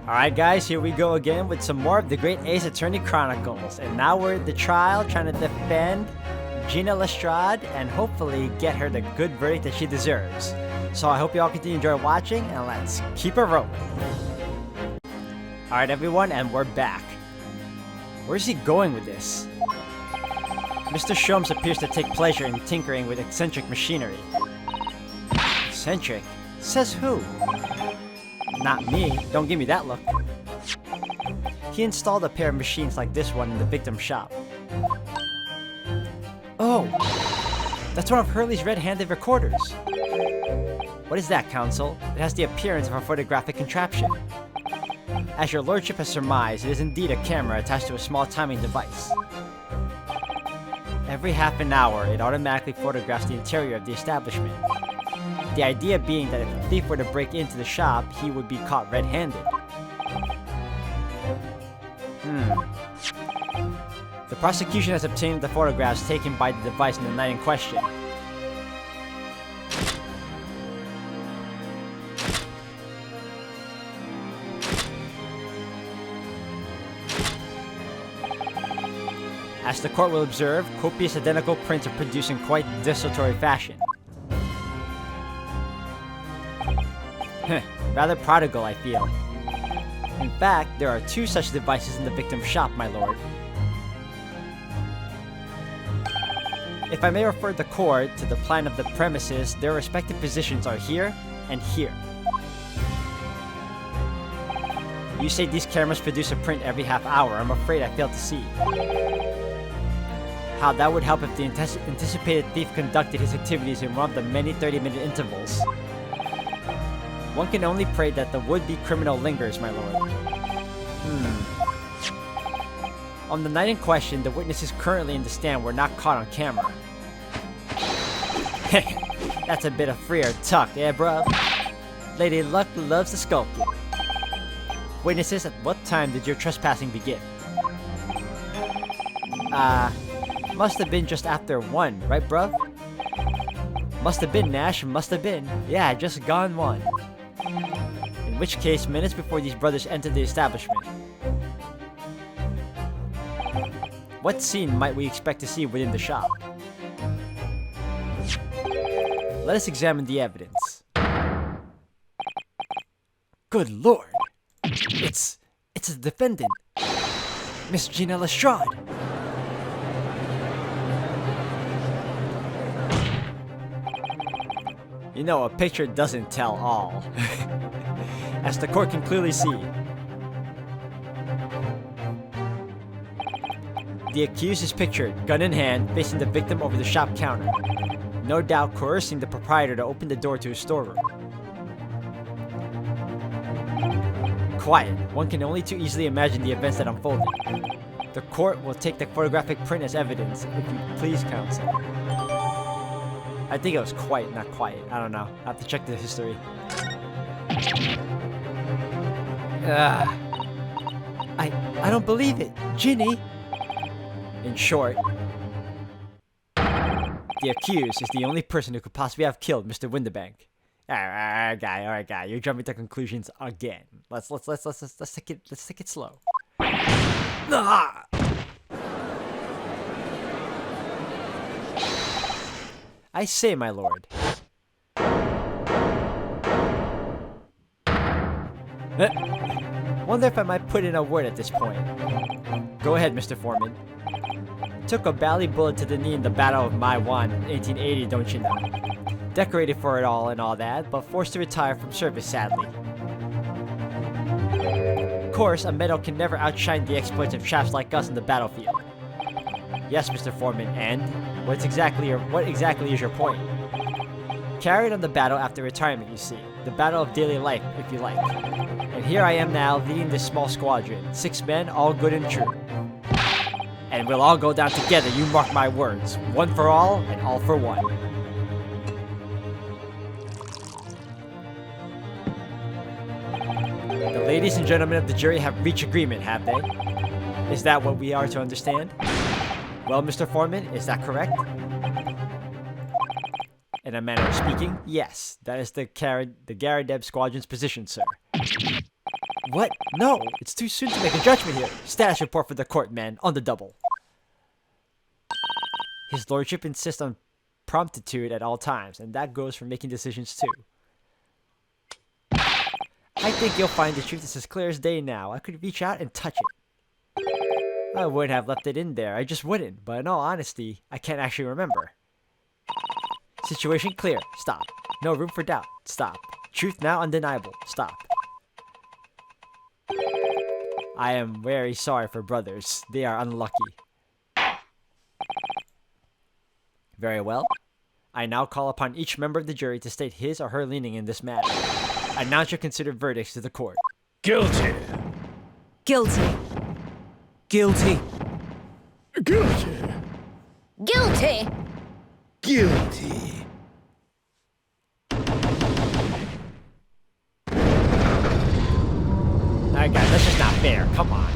Alright guys, here we go again with some more of the Great Ace Attorney Chronicles. And now we're at the trial trying to defend Gina Lestrade and hopefully get her the good verdict that she deserves. So I hope you all continue to enjoy watching and let's keep it rolling. Alright everyone, and we're back. Where's he going with this? Mr. Sholmes appears to take pleasure in tinkering with eccentric machinery. Eccentric? Says who? Not me. Don't give me that look. He installed a pair of machines like this one in the victim's shop. Oh! That's one of Hurley's red-handed recorders. What is that, Counsel? It has the appearance of a photographic contraption. As your lordship has surmised, it is indeed a camera attached to a small timing device. Every half an hour, it automatically photographs the interior of the establishment. The idea being that if the thief were to break into the shop, he would be caught red-handed. The prosecution has obtained the photographs taken by the device in the night in question. As the court will observe, copious identical prints are produced in quite desultory fashion. Rather prodigal, I feel. In fact, there are 2 such devices in the victim's shop, my lord. If I may refer the court to the plan of the premises, their respective positions are here and here. You say these cameras produce a print every half hour. I'm afraid I fail to see how that would help if the anticipated thief conducted his activities in one of the many 30-minute intervals. One can only pray that the would-be criminal lingers, my lord. On the night in question, the witnesses currently in the stand were not caught on camera. That's a bit of freer tuck, eh, bruv? Lady Luck loves the sculptor. Witnesses, at what time did your trespassing begin? Must have been just after 1, right, bruv? Must have been, Nash, must have been. Yeah, just gone 1. In which case, minutes before these brothers entered the establishment. What scene might we expect to see within the shop? Let us examine the evidence. Good lord! It's the defendant, Miss Gina Lestrade. You know, a picture doesn't tell all. As the court can clearly see, the accused is pictured, gun in hand, facing the victim over the shop counter, no doubt coercing the proprietor to open the door to his storeroom. Quiet. One can only too easily imagine the events that unfolded. The court will take the photographic print as evidence, if you please, counsel. I think it was quiet, not quiet. I don't know. I have to check the history. I don't believe it. Ginny! In short, the accused is the only person who could possibly have killed Mr. Windibank. Alright, guy. You're jumping to conclusions again. Let's take it slow. I say, my lord. Wonder if I might put in a word at this point. Go ahead, Mr. Foreman. Took a bally bullet to the knee in the Battle of Maiwan in 1880, don't you know? Decorated for it all and all that, but forced to retire from service, sadly. Of course, a medal can never outshine the exploits of chaps like us in the battlefield. Yes, Mr. Foreman, and what exactly is your point? Carried on the battle after retirement, you see. The battle of daily life, if you like. And here I am now, leading this small squadron. 6 men, all good and true. And we'll all go down together, you mark my words. One for all, and all for one. The ladies and gentlemen of the jury have reached agreement, have they? Is that what we are to understand? Well, Mr. Foreman, is that correct? In a manner of speaking, yes. That is the Garadeb squadron's position, sir. What? No! It's too soon to make a judgment here. Status report for the court, man. On the double. His lordship insists on promptitude at all times, and that goes for making decisions too. I think you'll find the truth is as clear as day now. I could reach out and touch it. I wouldn't have left it in there. I just wouldn't. But in all honesty, I can't actually remember. Situation clear. Stop. No room for doubt. Stop. Truth now undeniable. Stop. I am very sorry for brothers. They are unlucky. Very well. I now call upon each member of the jury to state his or her leaning in this matter. Announce your considered verdicts to the court. Guilty. Guilty. Guilty. Guilty. Guilty. Guilty. Alright guys, that's just not fair. Come on.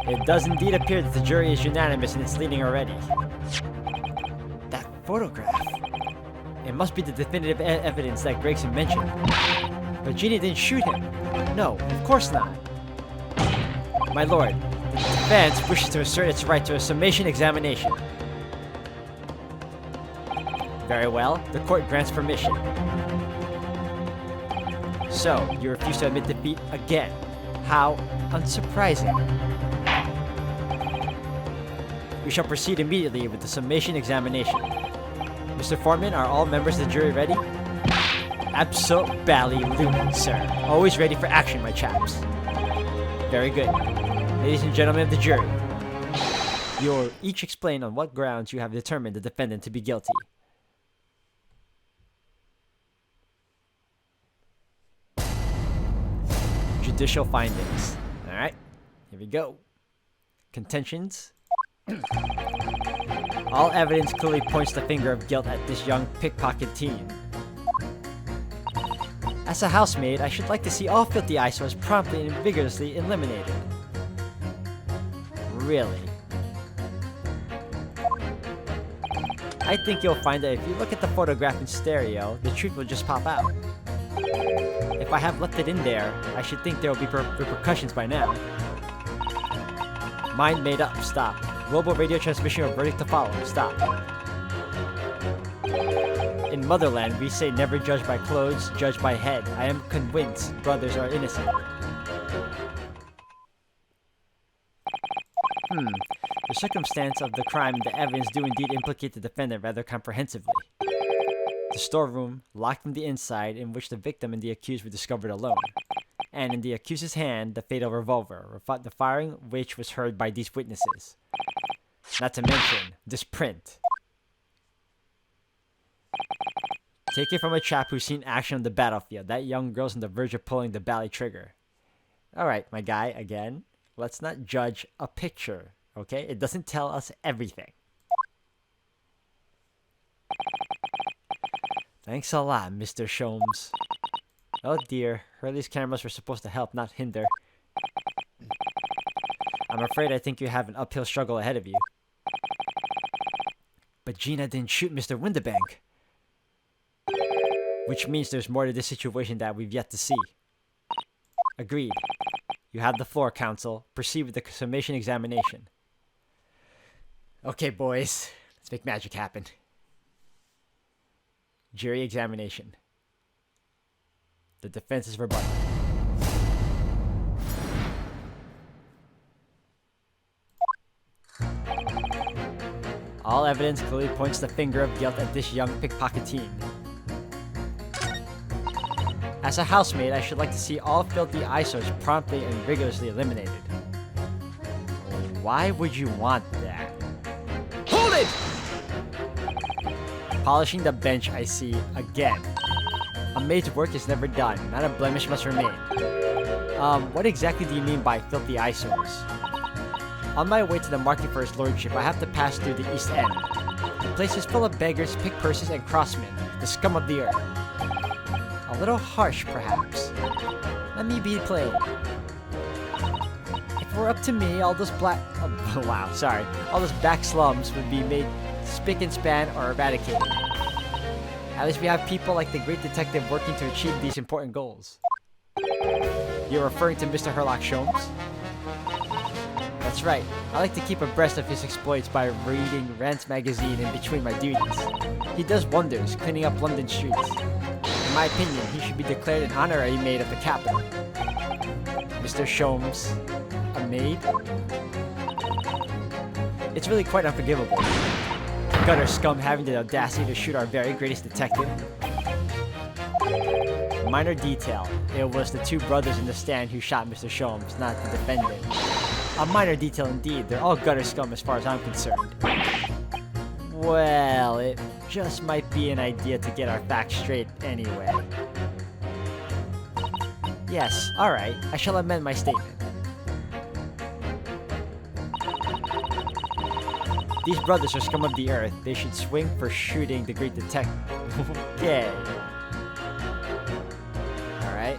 It does indeed appear that the jury is unanimous in its leaning already. That photograph. It must be the definitive evidence that Gregson mentioned. But Jeannie didn't shoot him. No, of course not. My lord, the defense wishes to assert its right to a summation examination. Very well, the court grants permission. So, you refuse to admit defeat again. How unsurprising. We shall proceed immediately with the summation examination. Mr. Foreman, are all members of the jury ready? Abso-bally-loo, sir. Always ready for action, my chaps. Very good. Ladies and gentlemen of the jury, you'll each explain on what grounds you have determined the defendant to be guilty. Judicial findings. Alright, here we go. Contentions. All evidence clearly points the finger of guilt at this young pickpocket teen. As a housemaid, I should like to see all filthy eyesores promptly and vigorously eliminated. Really? I think you'll find that if you look at the photograph in stereo, the truth will just pop out. If I have left it in there, I should think there will be repercussions by now. Mind made up. Stop. Global radio transmission of verdict to follow. Stop. In Motherland, we say never judge by clothes, judge by head. I am convinced brothers are innocent. The circumstance of the crime and the evidence do indeed implicate the defendant rather comprehensively. The storeroom, locked from the inside, in which the victim and the accused were discovered alone. And in the accused's hand, the fatal revolver, the firing which was heard by these witnesses. Not to mention, this print. Taken from a chap who's seen action on the battlefield. That young girl's on the verge of pulling the bally trigger. Alright, my guy, again, let's not judge a picture, okay? It doesn't tell us everything. Thanks a lot, Mr. Sholmes. Oh dear, Hurley's cameras were supposed to help, not hinder. I'm afraid I think you have an uphill struggle ahead of you. But Gina didn't shoot Mr. Winterbank. Which means there's more to this situation that we've yet to see. Agreed. You have the floor, counsel. Proceed with the summation examination. Okay, boys. Let's make magic happen. Jury examination. The defense's rebuttal. All evidence clearly points the finger of guilt at this young pickpocketeen. As a housemaid, I should like to see all filthy eyesores promptly and rigorously eliminated. Why would you want that? Hold it! Polishing the bench, I see, again. A maid's work is never done. Not a blemish must remain. What exactly do you mean by filthy eyesores? On my way to the market for his lordship, I have to pass through the East End. The place is full of beggars, pick-pursers, and crossmen, the scum of the earth. A little harsh, perhaps. Let me be plain. If it were up to me, all those all those back slums would be made spick and span or eradicated. At least we have people like the great detective working to achieve these important goals. You're referring to Mr. Herlock Sholmes? That's right. I like to keep abreast of his exploits by reading Rant's magazine in between my duties. He does wonders, cleaning up London streets. In my opinion, he should be declared an honorary maid of the capital. Mr. Sholmes, a maid? It's really quite unforgivable. Gutter scum having the audacity to shoot our very greatest detective. Minor detail. It was the two brothers in the stand who shot Mr. Sholmes, not the defendant. A minor detail indeed. They're all gutter scum as far as I'm concerned. Well, it just might be an idea to get our facts straight anyway. Yes, alright. I shall amend my statement. These brothers are scum of the earth. They should swing for shooting the great detective. Okay. Alright.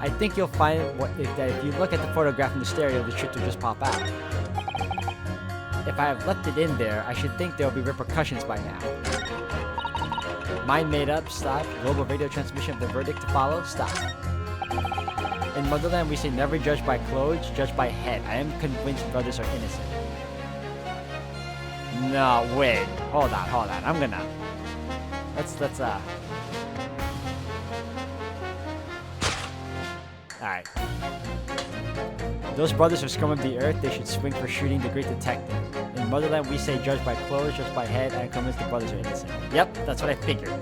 I think you'll find that if you look at the photograph in the stereo, the truth will just pop out. If I have left it in there, I should think there will be repercussions by now. Mind made up, stop. Global radio transmission of the verdict to follow, stop. In Motherland, we say never judge by clothes, judge by head. I am convinced brothers are innocent. No, wait. Hold on. I'm gonna... Let's Alright. Those brothers are scum of the earth. They should swing for shooting the great detective. In Motherland, we say judge by clothes, judge by head. I am convinced the brothers are innocent. Yep, that's what I figured.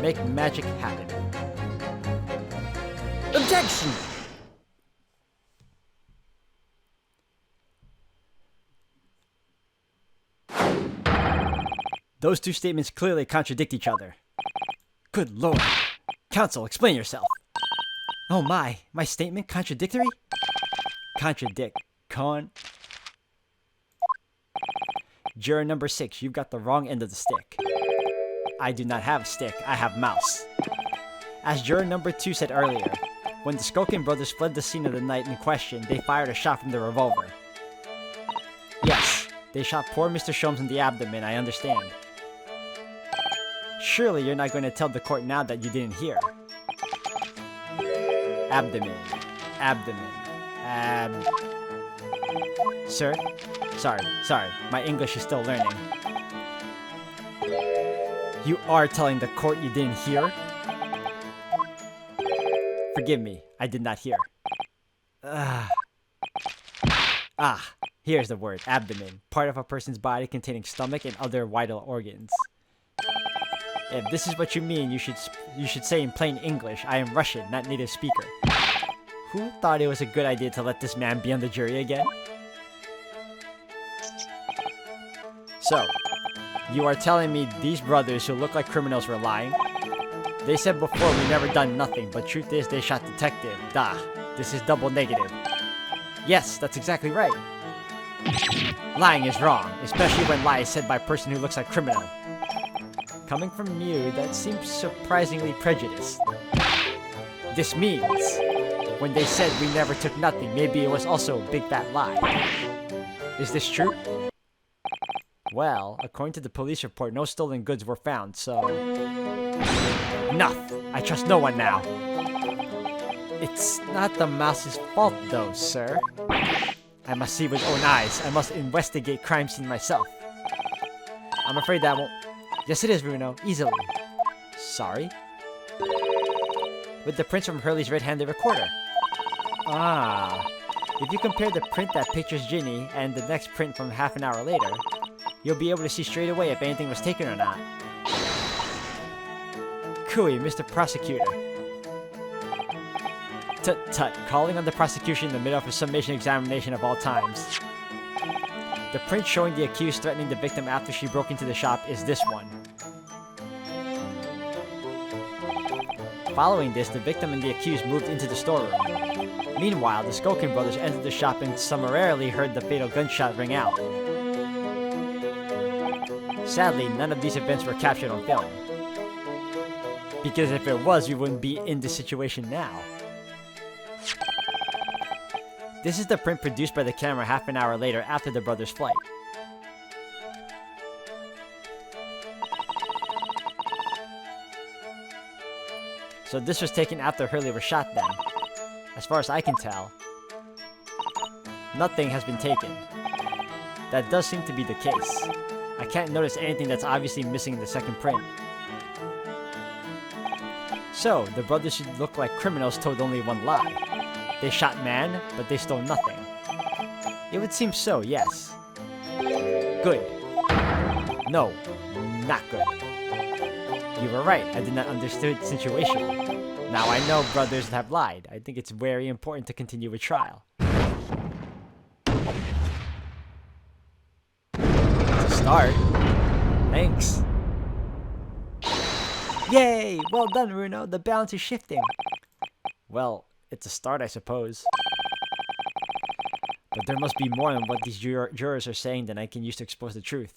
Make magic happen. Objection! Those two statements clearly contradict each other. Good lord. Counsel, explain yourself. Oh my statement contradictory? Juror number 6, you've got the wrong end of the stick. I do not have a stick, I have mouse. As juror number 2 said earlier, when the Skulkin brothers fled the scene of the night in question, they fired a shot from their revolver. Yes, they shot poor Mr. Sholmes in the abdomen, I understand. Surely you're not going to tell the court now that you didn't hear. Abdomen. Sir? Sorry. My English is still learning. You are telling the court you didn't hear? Forgive me, I did not hear. Here's the word, abdomen. Part of a person's body containing stomach and other vital organs. If this is what you mean, you should say in plain English, I am Russian, not native speaker. Who thought it was a good idea to let this man be on the jury again? So, you are telling me these brothers who look like criminals were lying? They said before we never done nothing, but truth is they shot detective. This is double negative. Yes, that's exactly right. Lying is wrong, especially when lie is said by a person who looks like criminal. Coming from you, that seems surprisingly prejudiced. This means, when they said we never took nothing, maybe it was also a big fat lie. Is this true? Well, according to the police report, no stolen goods were found, so... Enough! I trust no one now! It's not the mouse's fault though, sir. I must see with own eyes. I must investigate crime scene myself. I'm afraid that won't... Yes, it is, Bruno. Easily. Sorry? With the prints from Hurley's red-handed recorder. If you compare the print that pictures Ginny and the next print from half an hour later, you'll be able to see straight away if anything was taken or not. Cooey, Mr. Prosecutor. Tut, calling on the prosecution in the middle of a summation examination of all times. The print showing the accused threatening the victim after she broke into the shop is this one. Following this, the victim and the accused moved into the storeroom. Meanwhile, the Skulkin brothers entered the shop and summarily heard the fatal gunshot ring out. Sadly, none of these events were captured on film. Because if it was, we wouldn't be in this situation now. This is the print produced by the camera half an hour later after the brothers' flight. So this was taken after Hurley was shot then. As far as I can tell, nothing has been taken. That does seem to be the case. I can't notice anything that's obviously missing in the second print. So, the brothers should look like criminals told only one lie. They shot man, but they stole nothing. It would seem so, yes. Good. No, not good. You were right, I did not understand the situation. Now I know brothers have lied. I think it's very important to continue a trial. To start. Thanks. Yay! Well done, Runo. The balance is shifting. Well, it's a start, I suppose. But there must be more in what these jurors are saying than I can use to expose the truth.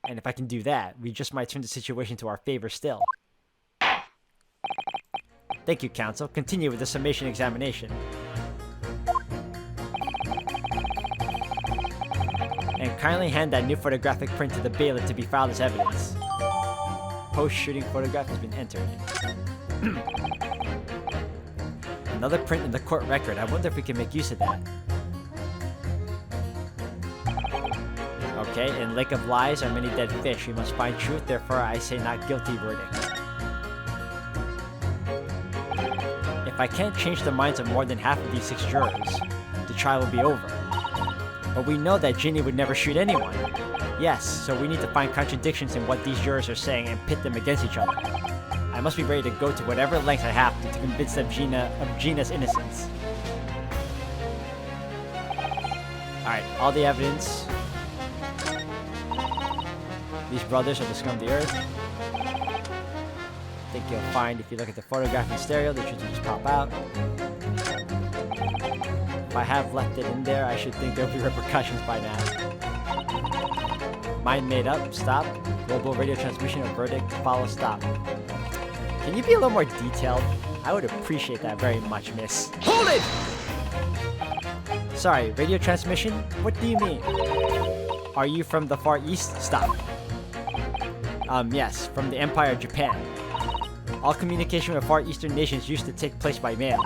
And if I can do that, we just might turn the situation to our favor still. Thank you, counsel. Continue with the summation examination. And kindly hand that new photographic print to the bailiff to be filed as evidence. Post-shooting photograph has been entered. Another print in the court record. I wonder if we can make use of that. Okay, in Lake of Lies are many dead fish. We must find truth, therefore I say not guilty verdict. If I can't change the minds of more than half of these 6 jurors, the trial will be over. But we know that Ginny would never shoot anyone. Yes, so we need to find contradictions in what these jurors are saying and pit them against each other. I must be ready to go to whatever lengths I have to convince them of Gina's innocence. Alright, all the evidence. These brothers are the scum of the earth. I think you'll find if you look at the photograph in stereo, the truth will just pop out. If I have left it in there, I should think there'll be repercussions by now. Mind made up, stop. Global radio transmission of verdict, follow, stop. Can you be a little more detailed? I would appreciate that very much, miss. Hold it! Sorry, radio transmission? What do you mean? Are you from the Far East? Stop. Yes, from the Empire of Japan. All communication with Far Eastern nations used to take place by mail.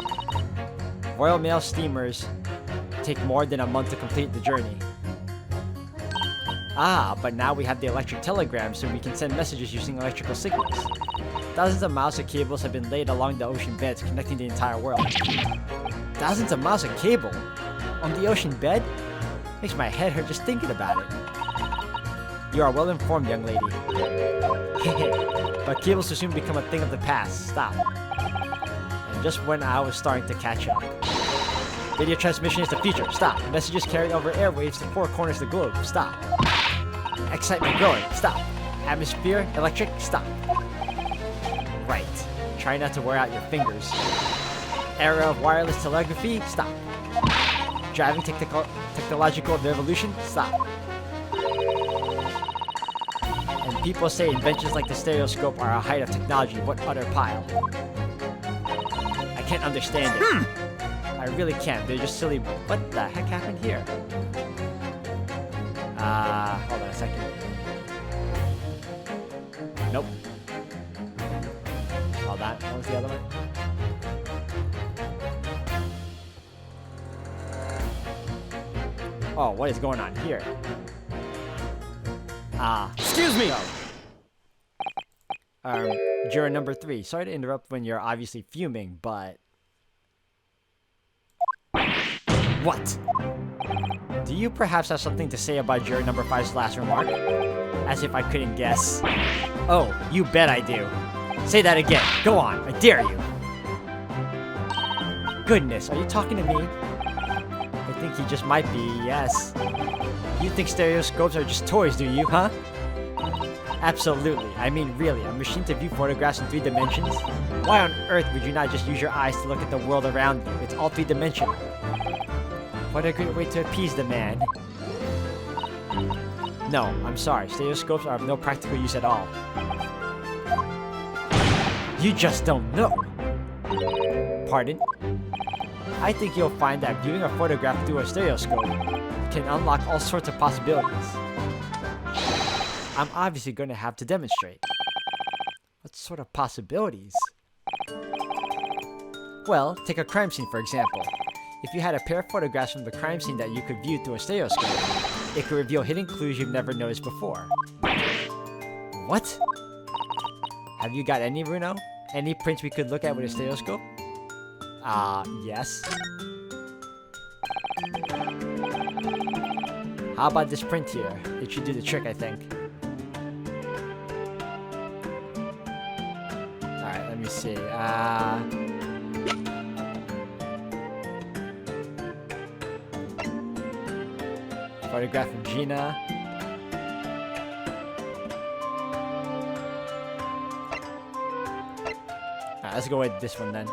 Royal Mail steamers take more than a month to complete the journey. Ah, but now we have the electric telegram, so we can send messages using electrical signals. Thousands of miles of cables have been laid along the ocean beds, connecting the entire world. Thousands of miles of cable? On the ocean bed? Makes my head hurt just thinking about it. You are well informed, young lady. But cables will soon become a thing of the past. Stop. And just when I was starting to catch up. Video transmission is the future. Stop. Messages carried over airwaves to 4 corners of the globe. Stop. Excitement growing. Stop. Atmosphere, electric. Stop. Right. Try not to wear out your fingers. Era of wireless telegraphy. Stop. Driving technological revolution. Stop. And people say inventions like the stereoscope are a height of technology. What utter pile. I can't understand it. I really can't. They're just silly. What the heck happened here? Hold on a second. Nope. Hold on. What was the other one? Oh, what is going on here? Excuse me! Juror number 3. Sorry to interrupt when you're obviously fuming, but... What? Do you perhaps have something to say about juror number 5's last remark? As if I couldn't guess. Oh, you bet I do. Say that again. Go on. I dare you. Goodness, are you talking to me? I think he just might be, yes. You think stereoscopes are just toys, do you, huh? Absolutely. I mean, really, a machine to view photographs in 3 dimensions? Why on earth would you not just use your eyes to look at the world around you? It's all 3-dimensional. What a great way to appease the man. No, I'm sorry. Stereoscopes are of no practical use at all. You just don't know. Pardon? I think you'll find that viewing a photograph through a stereoscope can unlock all sorts of possibilities. I'm obviously going to have to demonstrate. What sort of possibilities? Well, take a crime scene for example. If you had a pair of photographs from the crime scene that you could view through a stereoscope, it could reveal hidden clues you've never noticed before. What? Have you got any, Bruno? Any prints we could look at with a stereoscope? Yes. How about this print here? It should do the trick, I think. Alright, let me see. Photograph of Gina. Alright, let's go with this one then.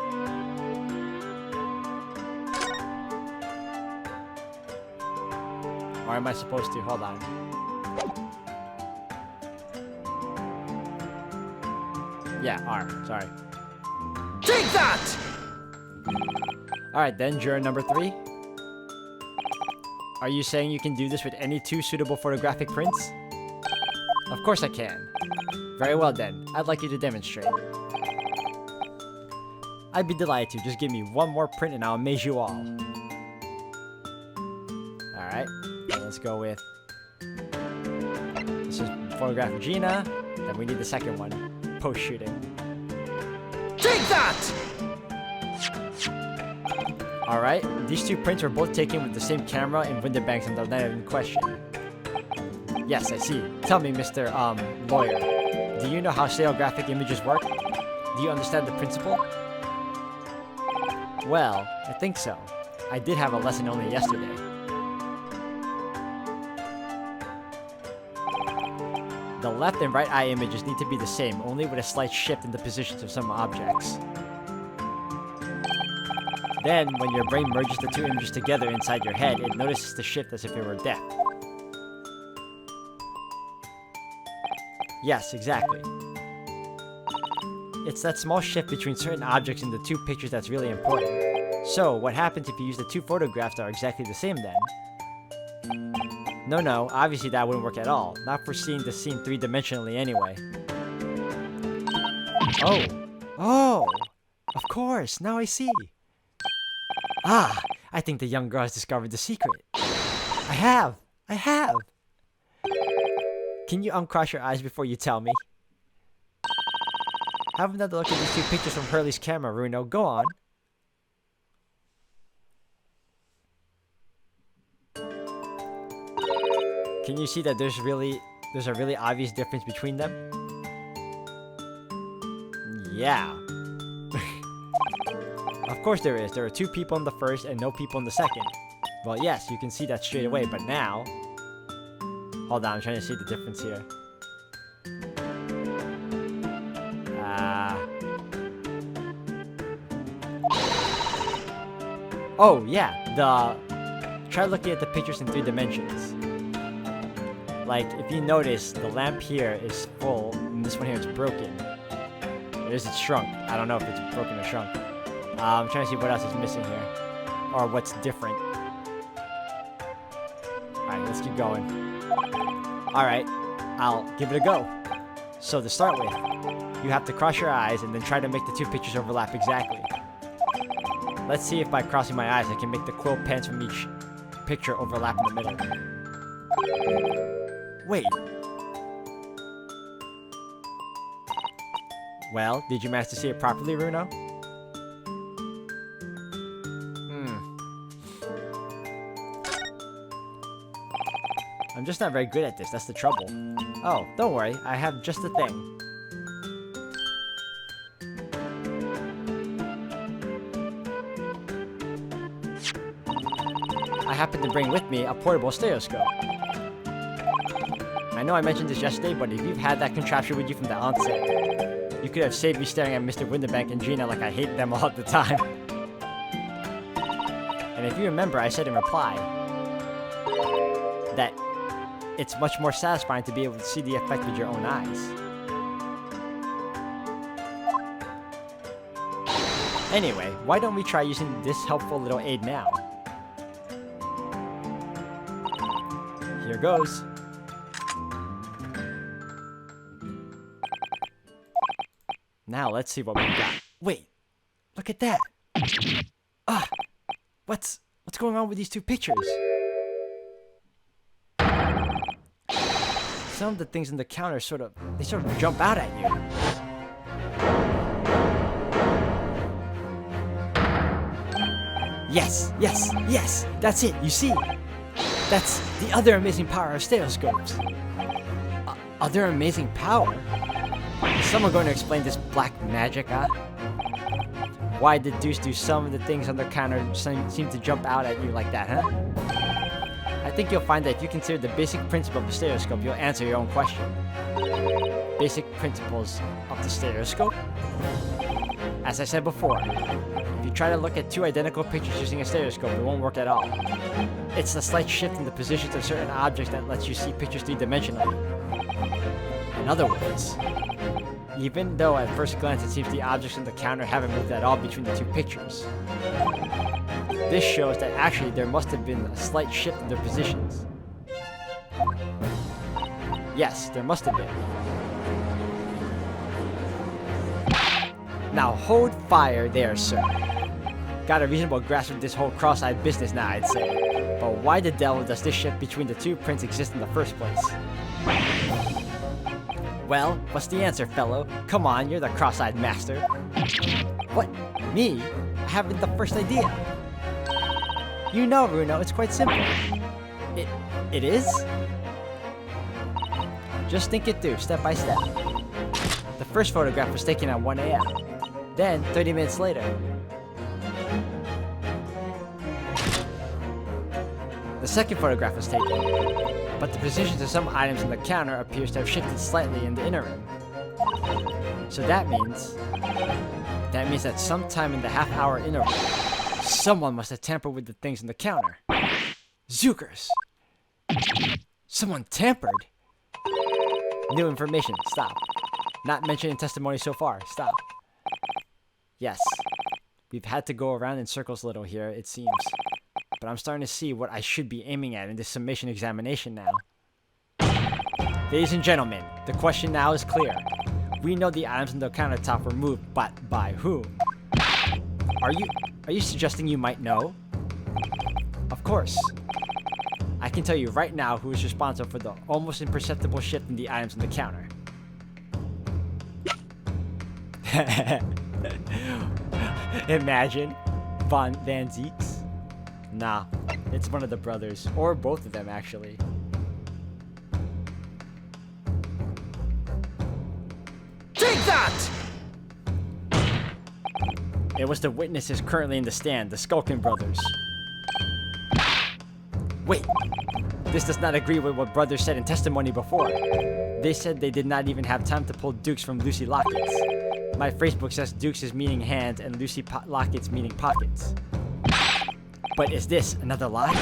Or am I supposed to? Hold on. Yeah, R. Sorry. Take that! Alright then, juror number 3. Are you saying you can do this with any 2 suitable photographic prints? Of course I can. Very well then. I'd like you to demonstrate. I'd be delighted to. Just give me one more print and I'll amaze you all. Alright. Let's go with... This is photograph of Gina. Then we need the second one. Post-shooting. Take that! Alright, these 2 prints were both taken with the same camera and window banks on the night in question. Yes, I see. Tell me, Mr. Lawyer. Do you know how stereographic images work? Do you understand the principle? Well, I think so. I did have a lesson only yesterday. The left and right eye images need to be the same, only with a slight shift in the positions of some objects. Then, when your brain merges the 2 images together inside your head, it notices the shift as if it were deaf. Yes, exactly. It's that small shift between certain objects in the 2 pictures that's really important. So, what happens if you use the 2 photographs that are exactly the same then? No, obviously that wouldn't work at all. Not for seeing the scene 3-dimensionally anyway. Oh! Of course, now I see. Ah, I think the young girl has discovered the secret. I have! Can you uncross your eyes before you tell me? Have another look at these 2 pictures from Hurley's camera, Runo. Go on. Can you see that there's a really obvious difference between them? Yeah. Of course there is. There are 2 people in the first and no people in the second. Well, yes, you can see that straight away, but now... Hold on, I'm trying to see the difference here. Oh, yeah, try looking at the pictures in 3 dimensions. Like, if you notice, the lamp here is full, and this one here is broken. Or is it shrunk? I don't know if it's broken or shrunk. I'm trying to see what else is missing here. Or what's different. Alright, let's keep going. Alright, I'll give it a go. So to start with, you have to cross your eyes and then try to make the 2 pictures overlap exactly. Let's see if by crossing my eyes I can make the quill pens from each picture overlap in the middle. Wait. Well, did you manage to see it properly, Runo? I'm just not very good at this, that's the trouble. Oh, don't worry, I have just the thing. I happen to bring with me a portable stereoscope. I know I mentioned this yesterday, but if you've had that contraption with you from the onset, you could have saved me staring at Mr. Winterbank and Gina like I hate them all the time. And if you remember, I said in reply that it's much more satisfying to be able to see the effect with your own eyes. Anyway, why don't we try using this helpful little aid now? Here goes. Now let's see what we got. Wait, look at that. What's going on with these two pictures? Some of the things on the counter sort of jump out at you. Yes, that's it, you see. That's the other amazing power of stereoscopes. Other amazing power? Is someone going to explain this black magic, huh? Why did Deuce do some of the things on the counter seem to jump out at you like that, huh? I think you'll find that if you consider the basic principle of the stereoscope, you'll answer your own question. Basic principles of the stereoscope? As I said before, if you try to look at two identical pictures using a stereoscope, it won't work at all. It's the slight shift in the positions of certain objects that lets you see pictures three-dimensionally. In other words, even though at first glance it seems the objects on the counter haven't moved at all between the two pictures, this shows that actually there must have been a slight shift in their positions. Yes, there must have been. Now hold fire there, sir. Got a reasonable grasp of this whole cross-eyed business now, I'd say. But why the devil does this shift between the two prints exist in the first place? Well, what's the answer, fellow? Come on, you're the cross-eyed master. What? Me? I haven't the first idea. You know, Bruno, it's quite simple. It is? Just think it through, step by step. The first photograph was taken at 1 a.m. Then, 30 minutes later, the second photograph was taken, but the positions of some items on the counter appears to have shifted slightly in the interim. So that means that sometime in the half-hour interval, someone must have tampered with the things on the counter. Zookers! Someone tampered? New information, stop. Not mentioned in testimony so far, stop. Yes, we've had to go around in circles a little here, it seems. But I'm starting to see what I should be aiming at in this summation examination now. Ladies and gentlemen, the question now is clear. We know the items on the countertop were moved, but by whom? Are you suggesting you might know? Of course. I can tell you right now who is responsible for the almost imperceptible shift in the items on the counter. Imagine Van Zieks? Nah, it's one of the brothers, or both of them actually. Take that! It was the witnesses currently in the stand, the Skulkin brothers. Wait, this does not agree with what brothers said in testimony before. They said they did not even have time to pull Dukes from Lucy Lockets. My phrasebook says Dukes is meaning hands and Lucy Lockets meaning pockets. But is this another lie?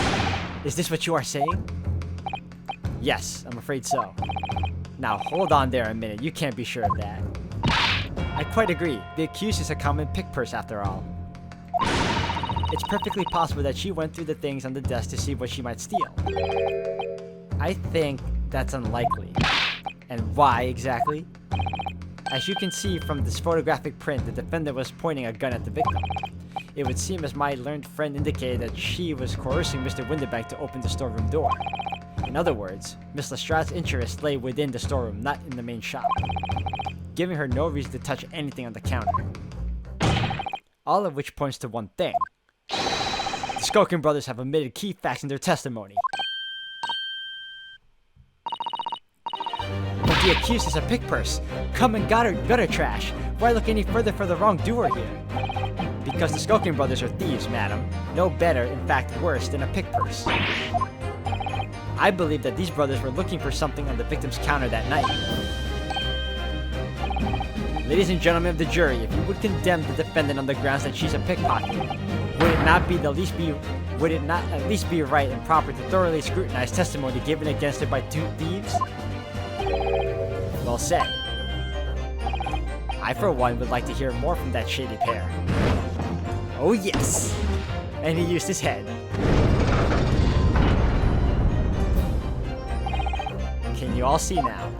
Is this what you are saying? Yes, I'm afraid so. Now hold on there a minute, you can't be sure of that. I quite agree, the accused is a common pick purse after all. It's perfectly possible that she went through the things on the desk to see what she might steal. I think that's unlikely. And why exactly? As you can see from this photographic print, the defendant was pointing a gun at the victim. It would seem as my learned friend indicated that she was coercing Mr. Winterbank to open the storeroom door. In other words, Miss Lestrade's interest lay within the storeroom, not in the main shop, giving her no reason to touch anything on the counter. All of which points to one thing. The Skulkin brothers have omitted key facts in their testimony. But the accused is a pick purse. Come and gutter trash. Why look any further for the wrongdoer here? Because the Skulkin brothers are thieves, madam. No better, in fact worse, than a pick purse. I believe that these brothers were looking for something on the victim's counter that night. Ladies and gentlemen of the jury, if you would condemn the defendant on the grounds that she's a pickpocket, would it not at least be right and proper to thoroughly scrutinize testimony given against her by two thieves? Well said. I, for one, would like to hear more from that shady pair. Oh yes! And he used his head. Can you all see now?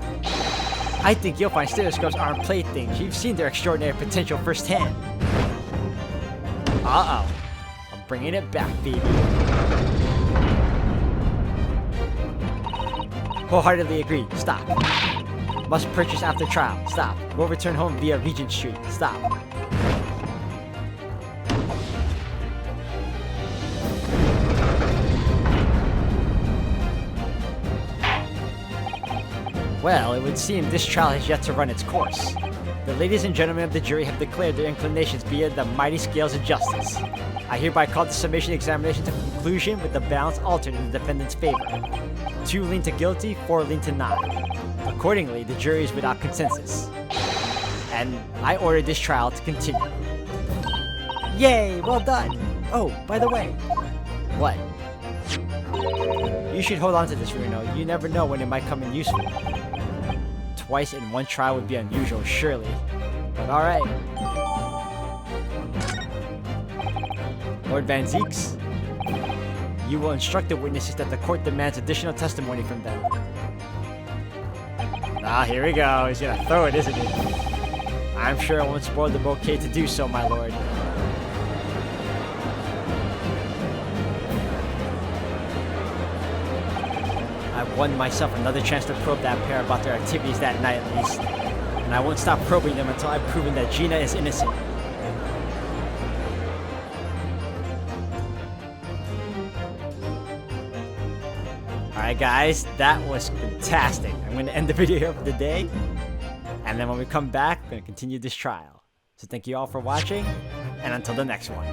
I think you'll find stereoscopes aren't playthings. You've seen their extraordinary potential firsthand. Uh-oh. I'm bringing it back, baby. Wholeheartedly agree. Stop. Must purchase after trial. Stop. Will return home via Regent Street. Stop. Well, it would seem this trial has yet to run its course. The ladies and gentlemen of the jury have declared their inclinations via the mighty scales of justice. I hereby call the summation examination to conclusion with the balance altered in the defendant's favor. 2 lean to guilty, 4 lean to not. Accordingly, the jury is without consensus. And I order this trial to continue. Yay, well done! Oh, by the way. What? You should hold on to this, Reno. You never know when it might come in useful. Twice in one trial would be unusual, surely. But alright. Lord Van Zeeks, you will instruct the witnesses that the court demands additional testimony from them. Ah, here we go. He's gonna throw it, isn't he? I'm sure it won't spoil the bouquet to do so, my lord. I've won myself another chance to probe that pair about their activities that night at least. And I won't stop probing them until I've proven that Gina is innocent. Alright guys, that was fantastic. I'm going to end the video here for the day. And then when we come back, we're going to continue this trial. So thank you all for watching, and until the next one.